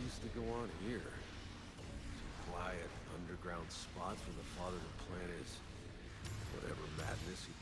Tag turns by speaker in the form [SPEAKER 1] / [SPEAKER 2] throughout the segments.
[SPEAKER 1] used to go on here? Some quiet, underground spots where the father of the plant is. Whatever madness he...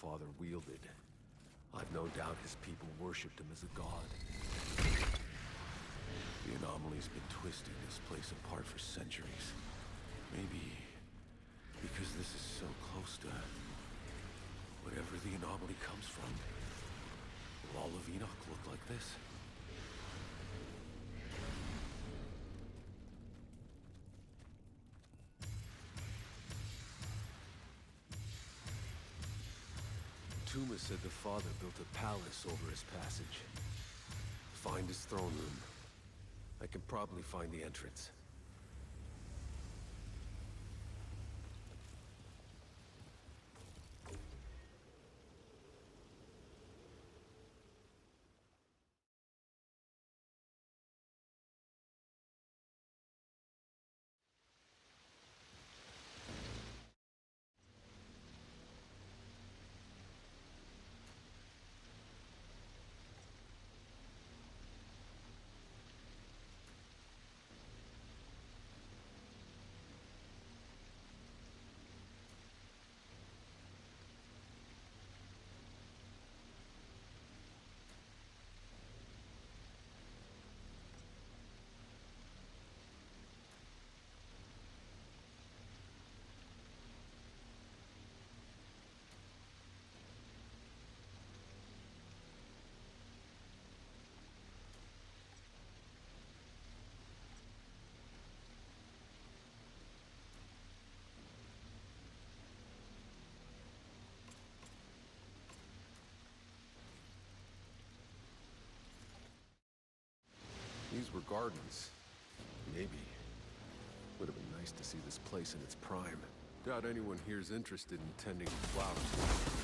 [SPEAKER 1] Father wielded. I've no doubt his people worshipped him as a god. The Anomaly's been twisting this place apart for centuries. Maybe because this is so close to whatever the Anomaly comes from. Will all of Enoch look like this? Tuma said the Father built a palace over his passage. Find his throne room. I can probably find the entrance. These were gardens. Maybe. Would have been nice to see this place in its prime. Doubt anyone here's interested in tending flowers.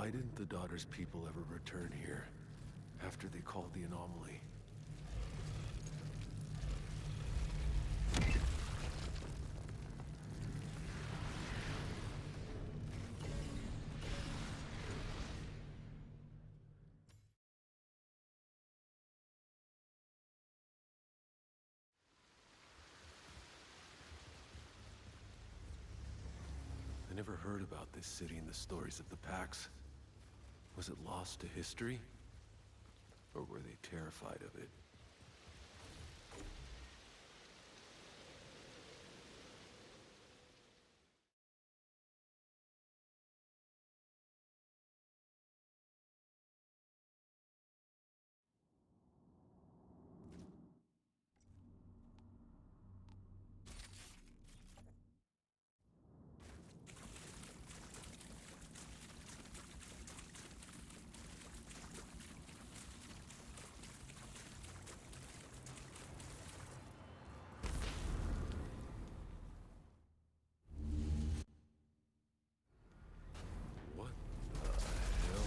[SPEAKER 1] Why didn't the daughter's people ever return here after they called the Anomaly? I never heard about this city in the stories of the Pax. Was it lost to history? Or were they terrified of it? What the hell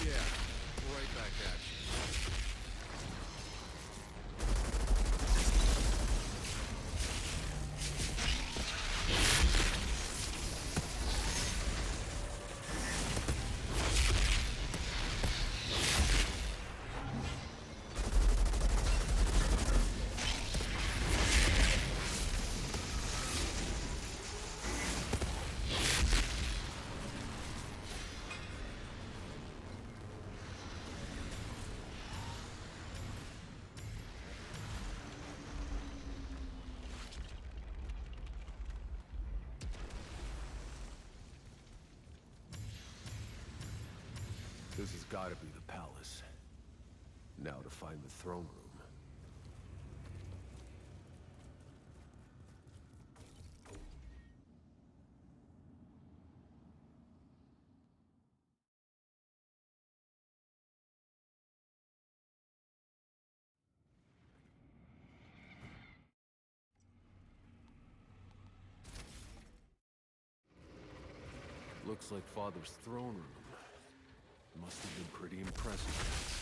[SPEAKER 1] Yeah, right back at you. This has got to be the palace. Now to find the throne room. Looks like Father's throne room. Must have been pretty impressive.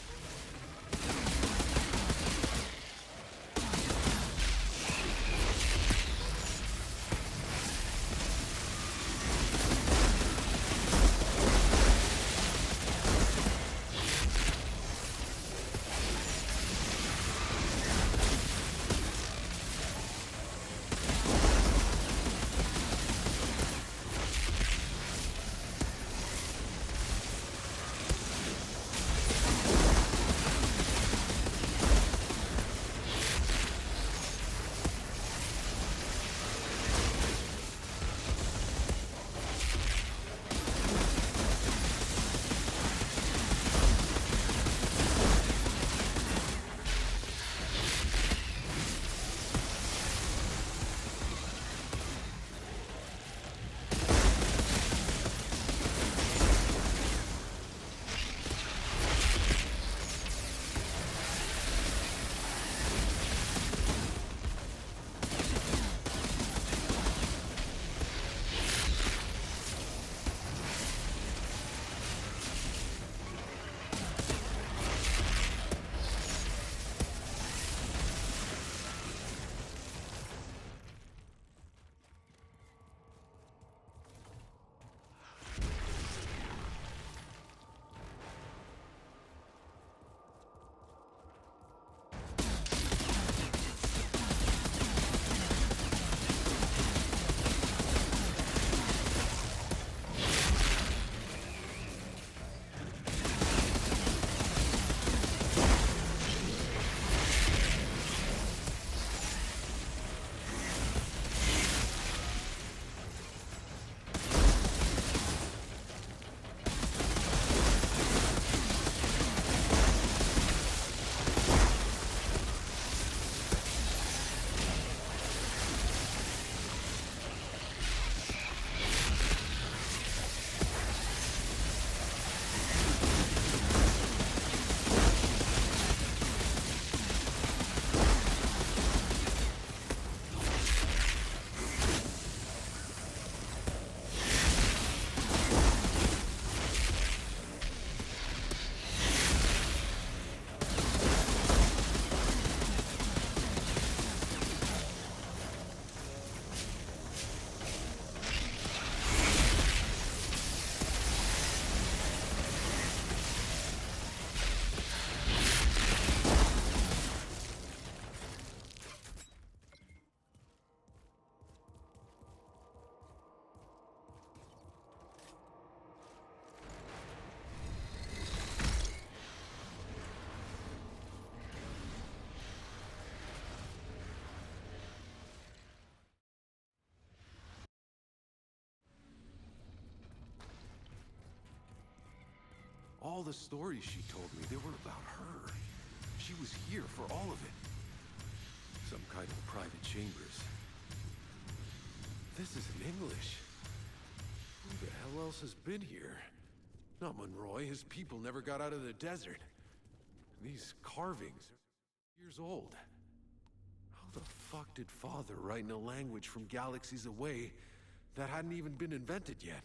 [SPEAKER 1] all the stories she told me, they were about her. She was here for all of it. Some kind of private chambers. This is in English. Who the hell else has been here? Not Monroy. His people never got out of the desert. These carvings are years old. How the fuck did Father write in a language from galaxies away that hadn't even been invented yet?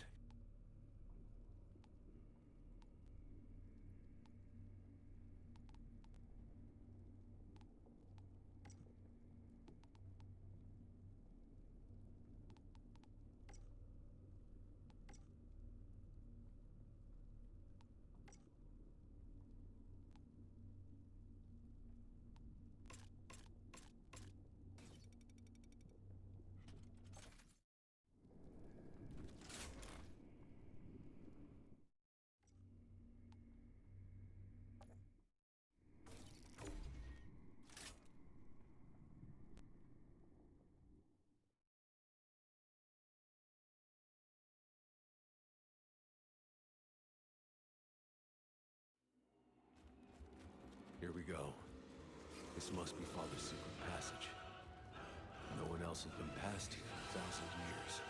[SPEAKER 1] Here we go. This must be Father's secret passage. No one else has been past here in 1,000 years.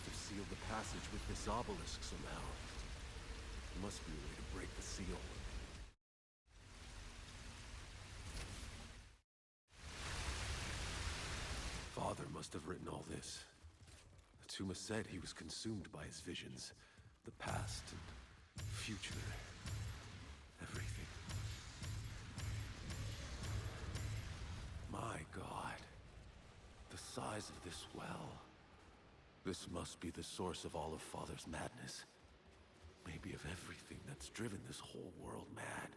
[SPEAKER 1] have sealed the passage with this obelisk somehow. There must be a way to break the seal. Father must have written all this. Tuma said he was consumed by his visions. The past and future. Everything. My God. The size of this well. This must be the source of all of Father's madness. Maybe of everything that's driven this whole world mad.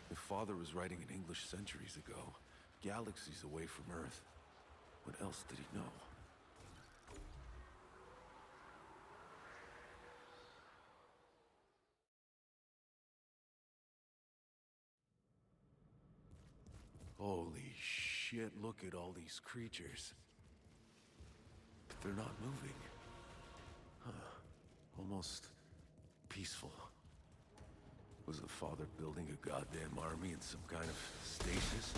[SPEAKER 1] If Father was writing in English centuries ago, galaxies away from Earth, what else did he know? Holy shit, look at all these creatures. But they're not moving. Huh. Almost peaceful. Was the Father building a goddamn army in some kind of stasis?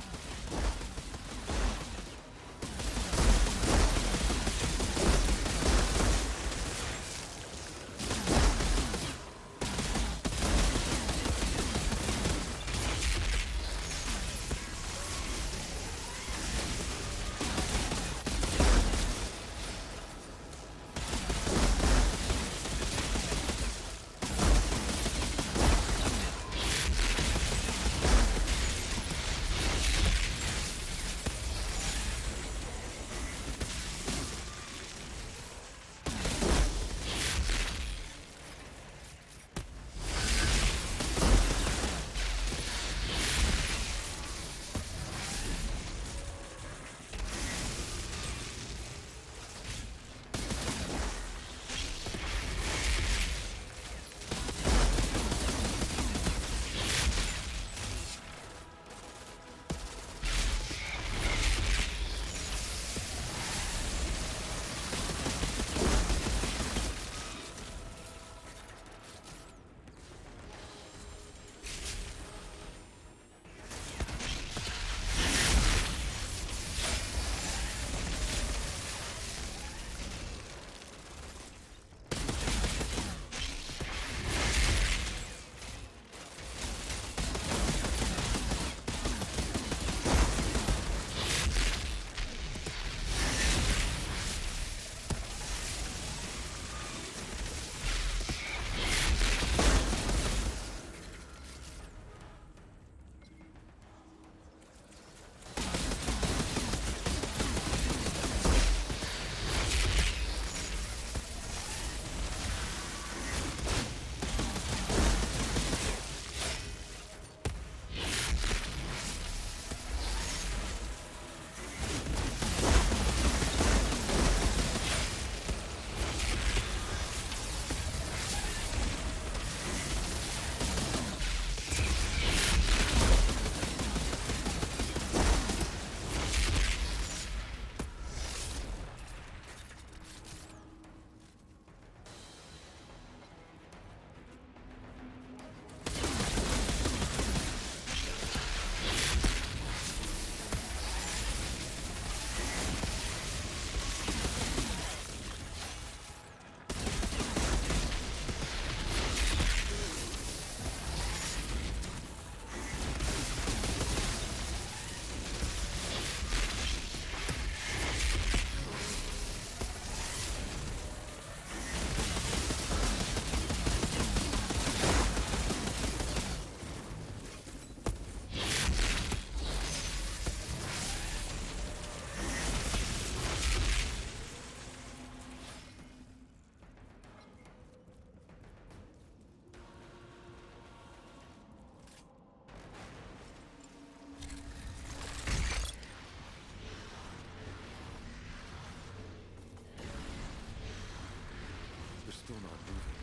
[SPEAKER 1] Still not moving.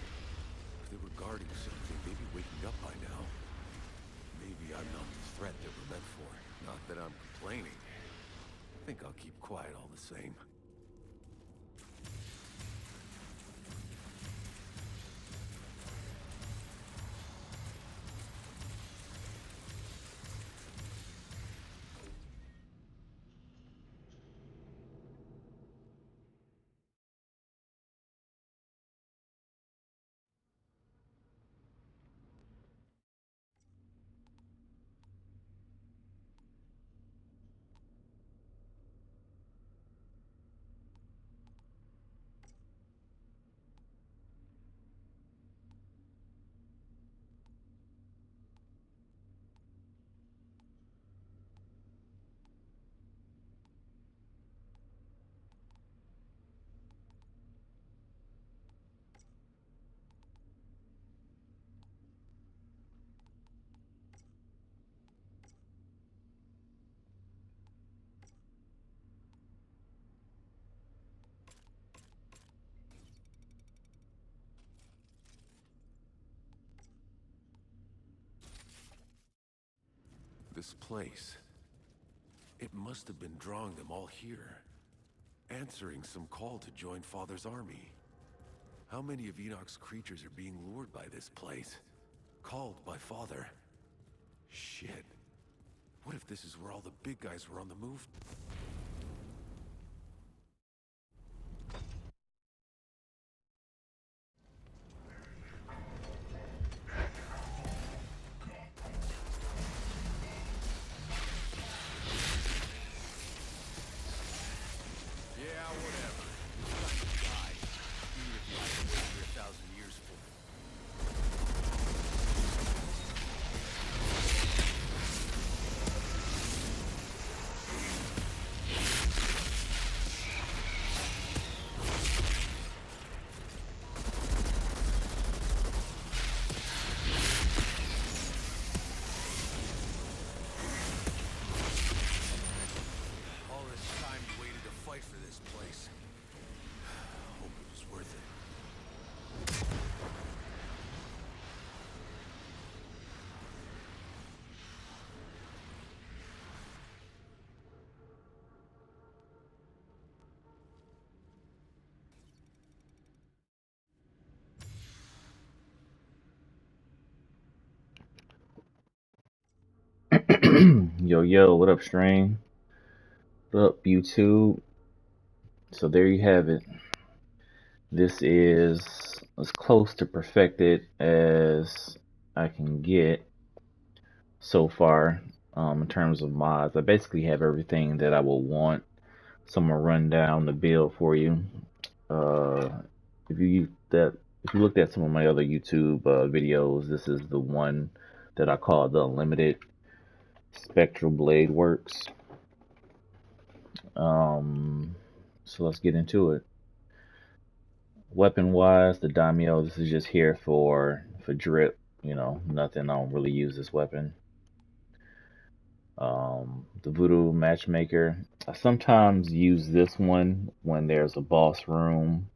[SPEAKER 1] If they were guarding something, they'd be waking up by now. Maybe I'm not the threat they were meant for. Not that I'm complaining. I think I'll keep quiet all the same. this place. It must have been drawing them all here, answering some call to join Father's army. How many of Enoch's creatures are being lured by this place? Called by Father? Shit. What if this is where all the big guys were on the move? Yeah, whatever. Time to die. Even if you have to wait 1,000 years for it. All this time you waited to fight for this place. Hope it was worth it.
[SPEAKER 2] Yo, what up, stream? What up, YouTube? So there you have it. This is as close to perfected as I can get so far in terms of mods. I basically have everything that I would want. So I'm gonna run down the build for you. Uh, if you looked at some of my other YouTube videos, this is the one that I call the Unlimited Spectral Bladeworks. So let's get into it. Weapon wise, the Daimyo, this is just here for drip, you know, nothing. I don't really use this weapon. The Voodoo Matchmaker, I sometimes use this one when there's a boss room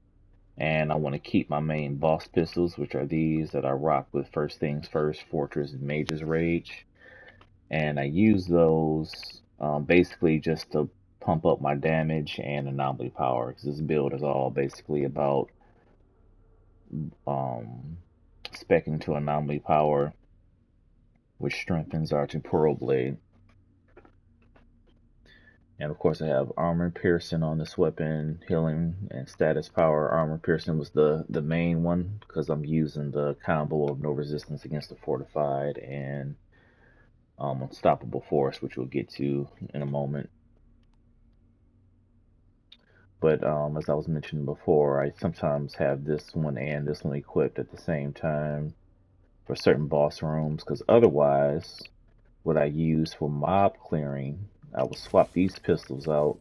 [SPEAKER 2] and I want to keep my main boss pistols, which are these that I rock with First Things First, Fortress, and Mage's Rage. And I use those basically just to pump up my damage and anomaly power, because this build is all basically about specking to anomaly power, which strengthens our temporal blade. And of course I have armor piercing on this weapon, healing and status power. Armor piercing was the main one because I'm using the combo of no resistance against the fortified and unstoppable force, which we'll get to in a moment. But as I was mentioning before, I sometimes have this one and this one equipped at the same time for certain boss rooms, because otherwise what I use for mob clearing, I will swap these pistols out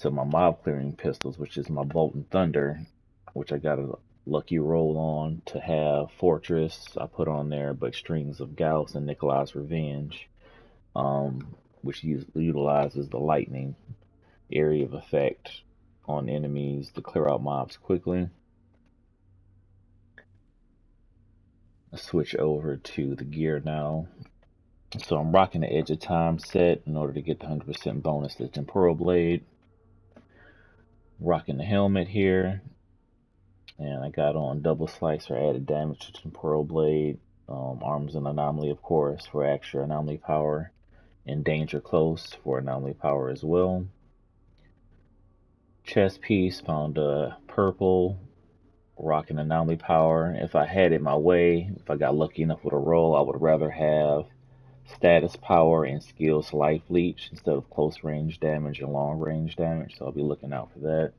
[SPEAKER 2] to my mob clearing pistols, which is my Bolt and Thunder, which I got a lucky roll on to have Fortress. I put on there, but Strings of Gauss and Nikolai's Revenge, which utilizes the lightning area of effect on enemies to clear out mobs quickly. Let's switch over to the gear now. So I'm rocking the Edge of Time set in order to get the 100% bonus to Temporal Blade. Rocking the helmet here. And I got on Double Slice for added damage to Temporal Blade. Arms and Anomaly, of course, for extra Anomaly power. And Danger Close for Anomaly power as well. Chest piece, found purple. Rocking Anomaly power. If I had it my way, if I got lucky enough with a roll, I would rather have status power and skills life leech instead of close range damage and long range damage, so I'll be looking out for that.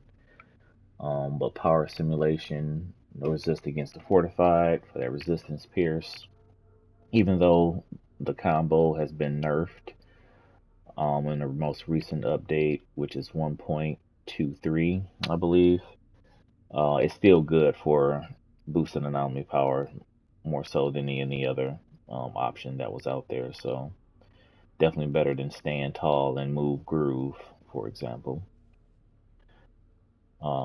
[SPEAKER 2] But power simulation, no resist against the fortified for that resistance pierce, even though the combo has been nerfed in the most recent update, which is 1.23, I believe. It's still good for boosting anomaly power more so than any other option that was out there, so definitely better than Stand Tall and Move Groove, for example.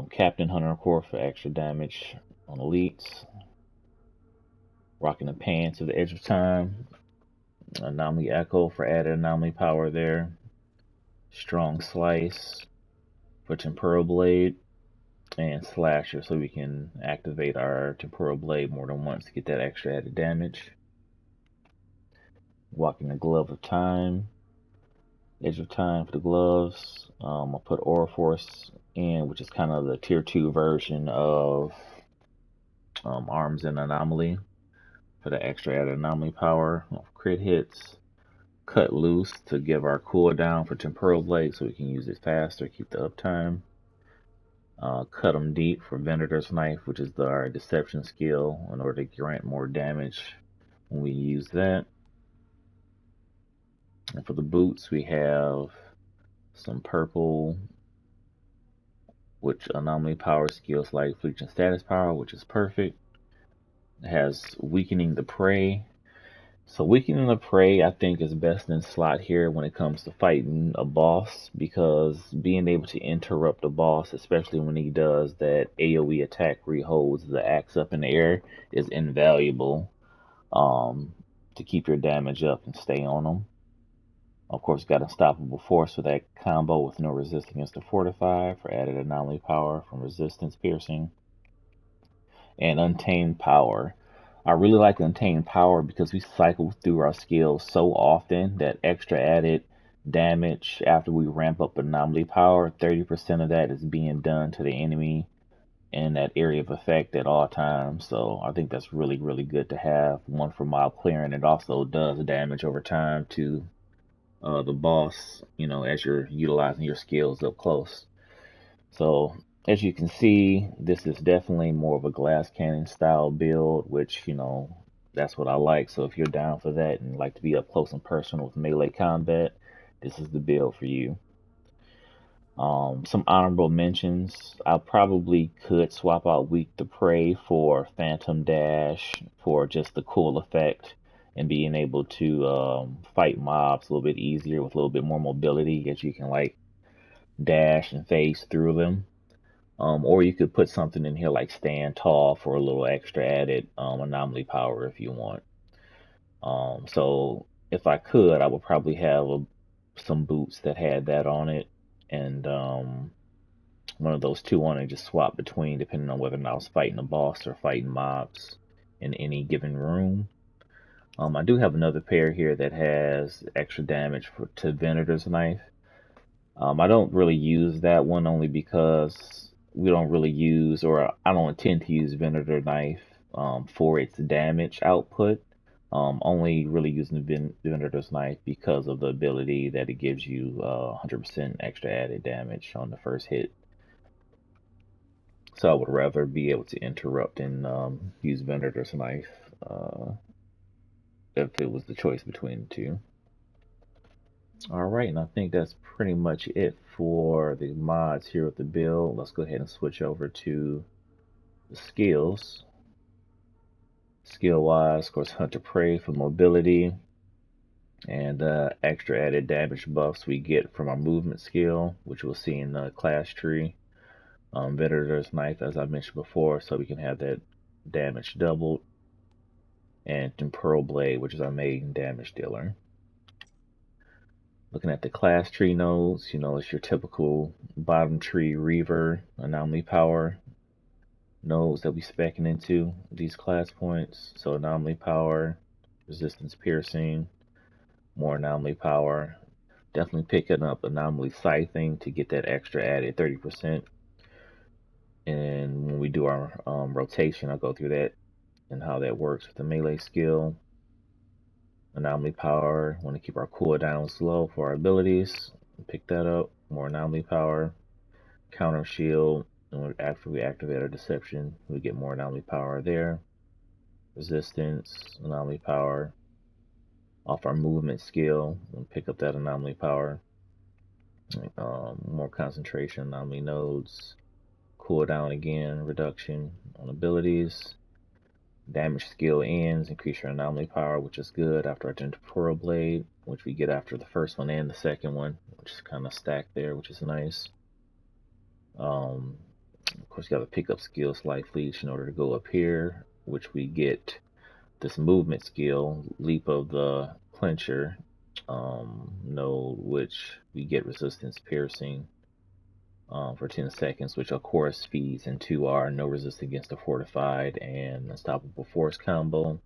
[SPEAKER 2] Captain Hunter Core for extra damage on elites. Rocking the Pants of the Edge of Time. Anomaly Echo for added anomaly power there. Strong Slice for Temporal Blade. And Slasher, so we can activate our Temporal Blade more than once to get that extra added damage. Walking the Glove of Time. Edge of Time for the gloves. I'll put Aura Force in, which is kind of the tier 2 version of Arms and Anomaly for the extra added anomaly power. Crit hits. Cut Loose to give our cooldown for Temporal Blade so we can use it faster, keep the uptime. Cut them Deep for Venator's Knife, which is our Deception skill in order to grant more damage when we use that. And for the boots, we have some purple, which anomaly power skills like Fleet and Status Power, which is perfect. It has Weakening the Prey. So Weakening the Prey, I think, is best in slot here when it comes to fighting a boss, because being able to interrupt a boss, especially when he does that AoE attack where he holds the axe up in the air, is invaluable to keep your damage up and stay on him. Of course, got Unstoppable Force for that combo with no resistance against the Fortify for added anomaly power from Resistance Piercing. And Untamed Power. I really like Untamed Power because we cycle through our skills so often that extra added damage after we ramp up Anomaly Power, 30% of that is being done to the enemy in that area of effect at all times. So I think that's really, really good to have. One for mob clearing. It also does damage over time to the boss, as you're utilizing your skills up close. So as you can see, this is definitely more of a glass cannon style build, which, that's what I like. So if you're down for that and like to be up close and personal with melee combat, this is the build for you. Some honorable mentions. I probably could swap out Weak to Prey for Phantom Dash for just the cool effect and being able to fight mobs a little bit easier with a little bit more mobility, as you can like dash and phase through them. Or you could put something in here like Stand Tall for a little extra added anomaly power if you want. So if I could, I would probably have some boots that had that on it, and one of those two on it, just swap between depending on whether or not I was fighting a boss or fighting mobs in any given room. I do have another pair here that has extra damage to Venator's Knife. I don't really use that one only because we don't really use, or I don't intend to use Venator Knife for its damage output. Only really using Venator's Knife because of the ability that it gives you 100% extra added damage on the first hit. So I would rather be able to interrupt and use Venator's Knife if it was the choice between the two. Alright, and I think that's pretty much it for the mods here with the build. Let's go ahead and switch over to the skills. Skill-wise, of course, Hunter Prey for mobility, and extra added damage buffs we get from our movement skill, which we'll see in the class tree. Venator's Knife, as I mentioned before, so we can have that damage doubled. And Temporal Blade, which is our main damage dealer. Looking at the class tree nodes, it's your typical bottom tree Reaver anomaly power nodes that we specking into these class points. So anomaly power, resistance piercing, more anomaly power. Definitely picking up anomaly scything to get that extra added 30%. And when we do our rotation, I'll go through that and how that works with the melee skill. Anomaly power, want to keep our cooldowns low for our abilities. Pick that up. More anomaly power. Counter shield, and after we activate our deception, we get more anomaly power there. Resistance, anomaly power. Off our movement skill, and pick up that anomaly power. More concentration, anomaly nodes. Cooldown again, reduction on abilities. Damage skill ends, increase your anomaly power, which is good after our Temporal Blade, which we get after the first one and the second one, which is kind of stacked there, which is nice. Of course, you got to pick up skill Slight Leash in order to go up here, which we get this movement skill, Leap of the clincher node, which we get resistance piercing for 10 seconds, which of course feeds into our no resist against a fortified and unstoppable force combo.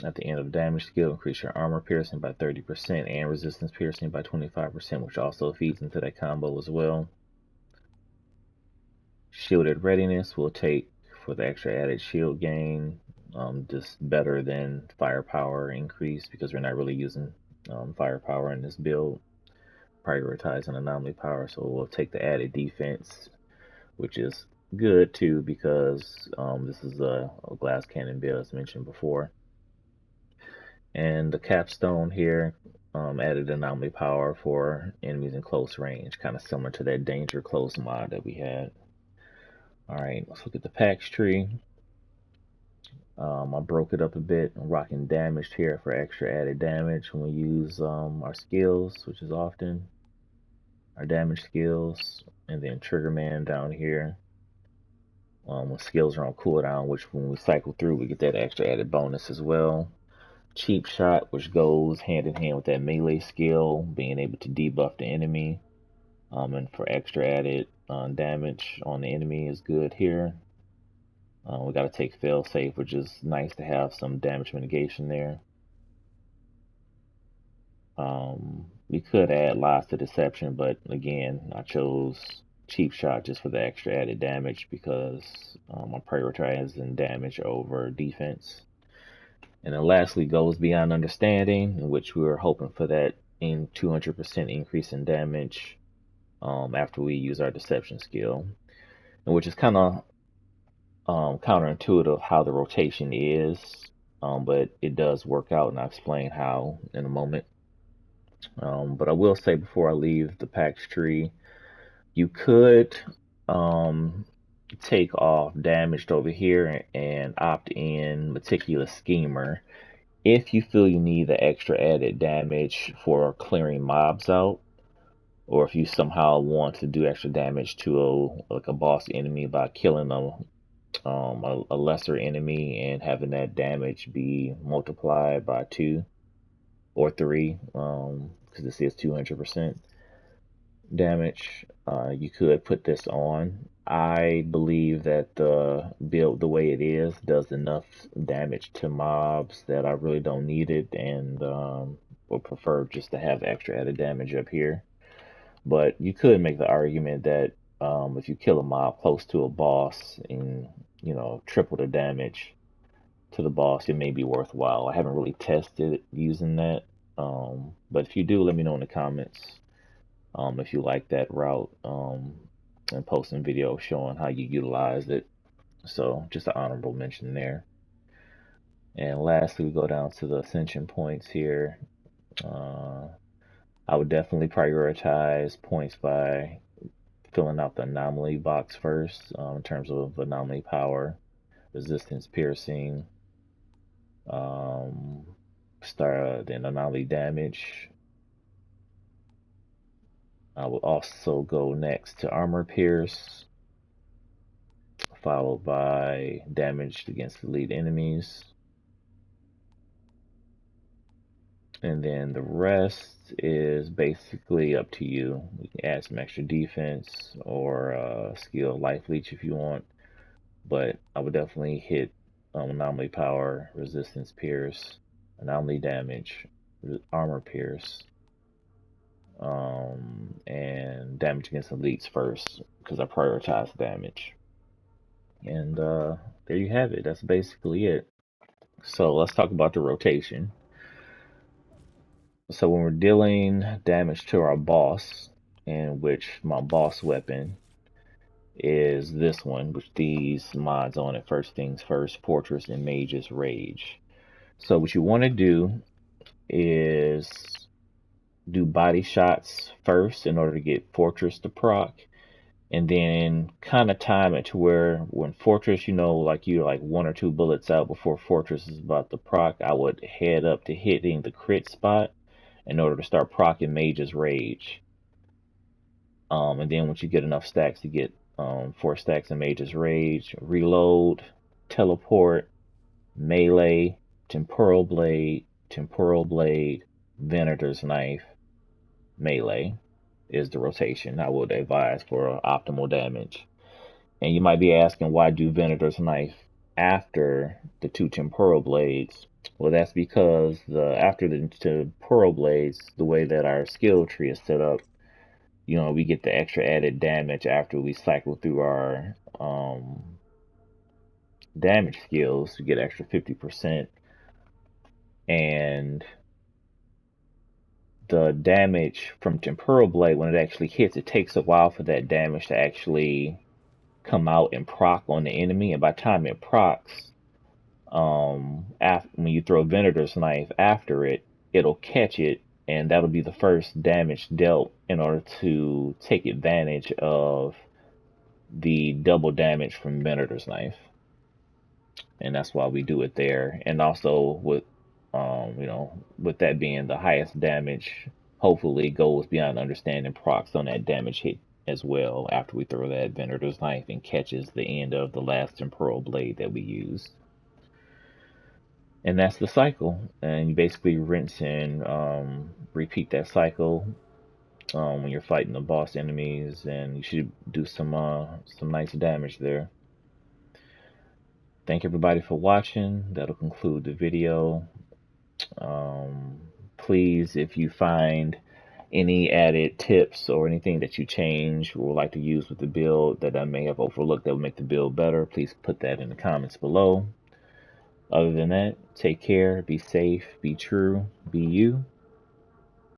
[SPEAKER 2] At the end of the damage skill, increase your armor piercing by 30% and resistance piercing by 25%, which also feeds into that combo as well. Shielded readiness will take for the extra added shield gain, just better than firepower increase because we're not really using firepower in this build. Prioritizing anomaly power, so we'll take the added defense, which is good too because this is a glass cannon build as mentioned before. And the capstone here added anomaly power for enemies in close range, kind of similar to that danger close mod that we had. Alright, let's look at the packs tree. I broke it up a bit. I'm rocking damaged here for extra added damage when we use our skills, which is often our damage skills, and then Trigger Man down here. When skills are on cooldown, which when we cycle through, we get that extra added bonus as well. Cheap Shot, which goes hand in hand with that melee skill, being able to debuff the enemy, and for extra added damage on the enemy is good here. We got to take fail safe, which is nice to have some damage mitigation there. We could add lies to deception, but again, I chose Cheap Shot just for the extra added damage because I'm prioritizing damage over defense. And then lastly, goes beyond understanding, in which we were hoping for that 200% increase in damage after we use our deception skill, and which is kind of counterintuitive how the rotation is, but it does work out, and I'll explain how in a moment. But I will say before I leave the packs tree, you could take off damaged over here and opt in Meticulous Schemer if you feel you need the extra added damage for clearing mobs out, or if you somehow want to do extra damage to a boss enemy by killing a lesser enemy and having that damage be multiplied by 2 or 3, because this is 200% damage. You could put this on. I believe that the build the way it is does enough damage to mobs that I really don't need it, and would prefer just to have extra added damage up here. But you could make the argument that if you kill a mob close to a boss and triple the damage to the boss, it may be worthwhile. I haven't really tested using that, but if you do, let me know in the comments if you like that route, and posting videos showing how you utilize it. So just an honorable mention there. And lastly, we go down to the ascension points here. I would definitely prioritize points by filling out the anomaly box first, in terms of anomaly power, resistance piercing, then anomaly damage. I will also go next to armor pierce, followed by damage against elite enemies. And then the rest is basically up to you. You can add some extra defense or skill life leech if you want. But I would definitely hit anomaly power, resistance pierce, anomaly damage, armor pierce, and damage against elites first because I prioritize damage. And there you have it. That's basically it. So let's talk about the rotation. So when we're dealing damage to our boss, in which my boss weapon is this one, with these mods on it, first things first, Fortress and Mage's Rage. So what you want to do is do body shots first in order to get Fortress to proc, and then kind of time it to where when Fortress, like you're like 1 or 2 bullets out before Fortress is about to proc, I would head up to hitting the crit spot in order to start proccing Mage's Rage. And then once you get enough stacks, you get 4 stacks of Mage's Rage, reload, teleport, melee, Temporal Blade, Venator's Knife, melee is the rotation I would advise for optimal damage. And you might be asking, why do Venator's Knife after the 2 Temporal Blades? Well, that's because after the Temporal Blades, the way that our skill tree is set up, we get the extra added damage after we cycle through our damage skills. We get extra 50%. And the damage from Temporal Blade, when it actually hits, it takes a while for that damage to actually come out and proc on the enemy. And by the time it procs, when you throw Venator's Knife after it, it'll catch it, and that'll be the first damage dealt in order to take advantage of the double damage from Venator's Knife. And that's why we do it there. And also with with that being the highest damage, hopefully goes beyond understanding procs on that damage hit as well after we throw that Venator's Knife and catches the end of the last Temporal Blade that we used. And that's the cycle. And you basically rinse and repeat that cycle when you're fighting the boss enemies, and you should do some nice damage there. Thank everybody for watching. That'll conclude the video. Please, if you find any added tips or anything that you change or would like to use with the build that I may have overlooked that would make the build better, please put that in the comments below. Other than that, take care, be safe, be true, be you.